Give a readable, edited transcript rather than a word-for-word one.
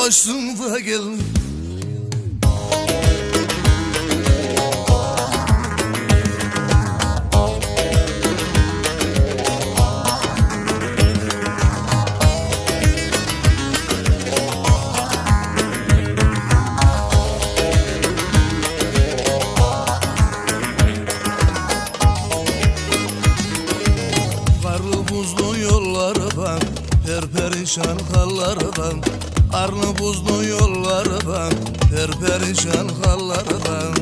açtın da gel. Karlı buzlu yollardan, perperişan hallardan, karlı buzlu yollardan, perperişan hallardan